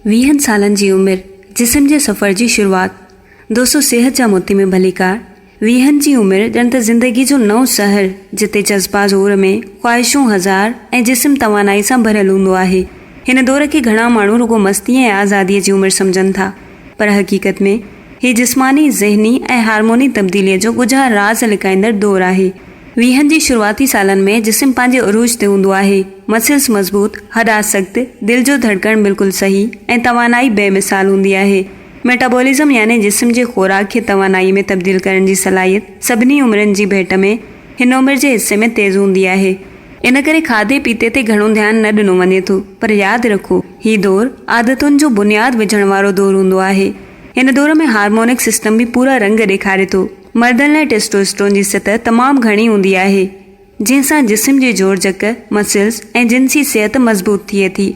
20 सालनि जी उमिरि, जिस्म जे सफ़र जी शुरूआति। दोस्तों, सिहत जा मोती में भलीकार। 20 जी उमिरि ॼण त ज़िंदगी जो नओं शहर, जिते जज़्बा ज़ोर में, ख़्वाहिशूं हज़ार ऐं जिस्म तवानाई सां भरियल हूंदो आहे। हिन दौर खे घणा माण्हू रुगो मस्ती ऐं आज़ादीअ जी उमिरि सम्झनि था, पर हक़ीक़त में ही जिस्मानी, ज़हनी ऐं हार्मोनी तब्दीलीअ जो ॻुझा राज़ लिकाईंदड़ दौर आहे। 20 जी शुरूआती सालनि में जिस्म पंहिंजे उरूज ते हूंदो आहे। मसल्स मज़बूत, हॾा सख़्त, दिलि जो धड़कण बिल्कुलु सही ऐं तवानाई बेमिसाल हूंदी आहे। मेटाबॉलिज़म यानी जिस्म जे ख़ोराक खे तवानाई में तब्दील करण जी सलाहियत सभिनी उमिरियुनि जी भेट में हिन उमिरि जे हिसे में तेज़ हूंदी आहे। इन करे खाधे पीते ते घणो ध्यानु न ॾिनो वञे थो, पर यादि रखो, हीउ दौर आदतुनि जो बुनियादु विझण वारो दौर हूंदो आहे। हिन दौर में हार्मोनिक सिस्टम बि पूरा रंग ॾेखारे थो। मर्दनि लाइ टेस्टोस्टेरोन जी सतह तमामु घणी हूंदी आहे, जंहिंसां जिस्म जी जोड़जक, मसल्स ऐं जिनसी सिहत मज़बूत थिए थी।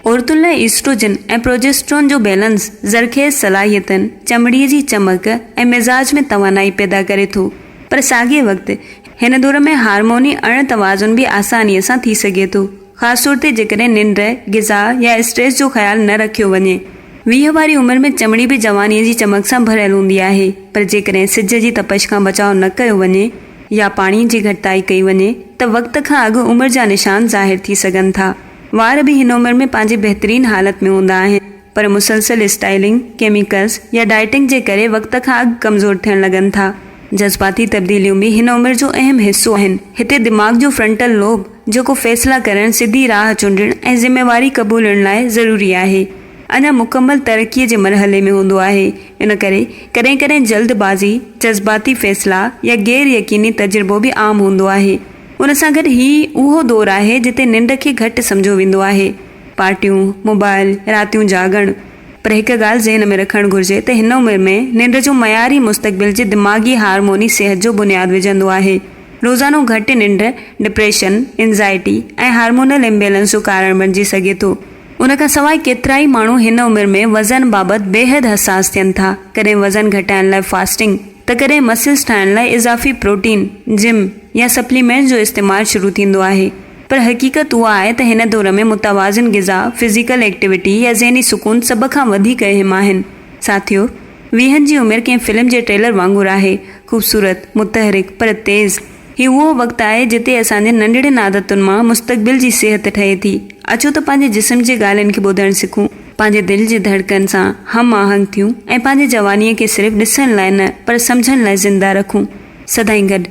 औरतुनि लाइ ईस्ट्रोजन ऐं प्रोजेस्टेरोन जो बैलेंस ज़रख़ेज़ सलाहियतनि, चमड़ीअ जी चमक ऐं मिज़ाज में तवानाई पैदा करे थो। पर साॻिए वक़्तु हिन दौर में हार्मोनी अणतवाज़ुन बि आसानीअ सां थी सघे थो, ख़ासि तौर ते जेकॾहिं निंड, ग़िज़ा या स्ट्रेस जो ख़्यालु न रखियो वञे। 20 वारी उमिरि में चमड़ी बि जवानीअ जी चमक सां भरियल हूंदी आहे, पर जेकॾहिं सिज जी तपश खां बचाव न कयो वञे या पाणीअ जी घटिताई कई वञे त वक़्त खां अॻु उमिरि जा निशान ज़ाहिर थी सघनि था। वार बि हिन उमिरि में पंहिंजी बहितरीन हालत में हूंदा आहिनि, पर मुसलसल स्टाइलिंग, केमिकल्स या डाइटिंग जे करे वक़्त खां अॻु कमज़ोर थियण लॻनि था। जज़्बाती तब्दीलियूं बि हिन उमिरि जो अहम हिसो आहिनि। हिते दिमाग़ जो फ्रंटल लोब, जेको फ़ैसिला करण, सिधी राह चूंडण ऐं ज़िम्मेवारी क़बूलण लाइ ज़रूरी आहे, अञा मुकमल तरक़ीअ जे मरहले में हूंदो आहे। इन करे कॾहिं कॾहिं जल्दबाज़ी, जज़्बाती फ़ैसिला या गैर यकीनी तजुर्बो बि आम हूंदो आहे। उन सां गॾु हीउ उहो दौर आहे जिते निंड खे घटि सम्झो वेंदो आहे। पार्टियूं, मोबाइल, रातियूं जागण। पर हिकु ॻाल्हि ज़हन में रखणु घुरिजे त हिन उमिरि में निंड जो मयारी मुस्तक़बिल जे दिमाग़ी हार्मोनी सिहत जो बुनियादु विझंदो आहे। रोज़ानो घटि निंड डिप्रेशन, एंज़ाइटी ऐं हार्मोनल इम्बेलेंस जो कारण बणिजी सघे थो। उन खां सवाइ केतिरा ई माण्हू हिन उमिरि में वज़न बाबति बेहद हसास थियनि था। कॾहिं वज़न घटाइण लाइ फास्टिंग, त कॾहिं मसल्स ठाहिण लाइ इज़ाफ़ी प्रोटीन, जिम या सप्लीमेंट जो इस्तेमालु शुरू थींदो आहे। पर हक़ीक़त उहा आहे त हिन दौर में मुतवाज़िन ग़िज़ा, फिज़िकल एक्टिविटी या ज़हनी सुकून सभ खां वधीक अहम आहिनि। साथियो, 20 जी उमिरि कंहिं फ़िल्म जे ट्रेलर वांगुरु आहे, ख़ूबसूरत, मुतहरिक पर तेज़। हीउ उहो वक़्तु आहे जिते असांजे नंढड़ियुनि आदतुनि मां मुस्तक़बिल जी सिहत ठहे थी। अचो त पंहिंजे जिस्म जे ॻाल्हियुनि खे ॿुधणु सिखूं, पंहिंजे दिलि जी धड़कन सां हम आहंग थियूं ऐं पंहिंजे जवानीअ खे सिर्फ़ु ॾिसण लाइ न, पर सम्झण लाइ ज़िंदा रखूं। सदाईं गॾु।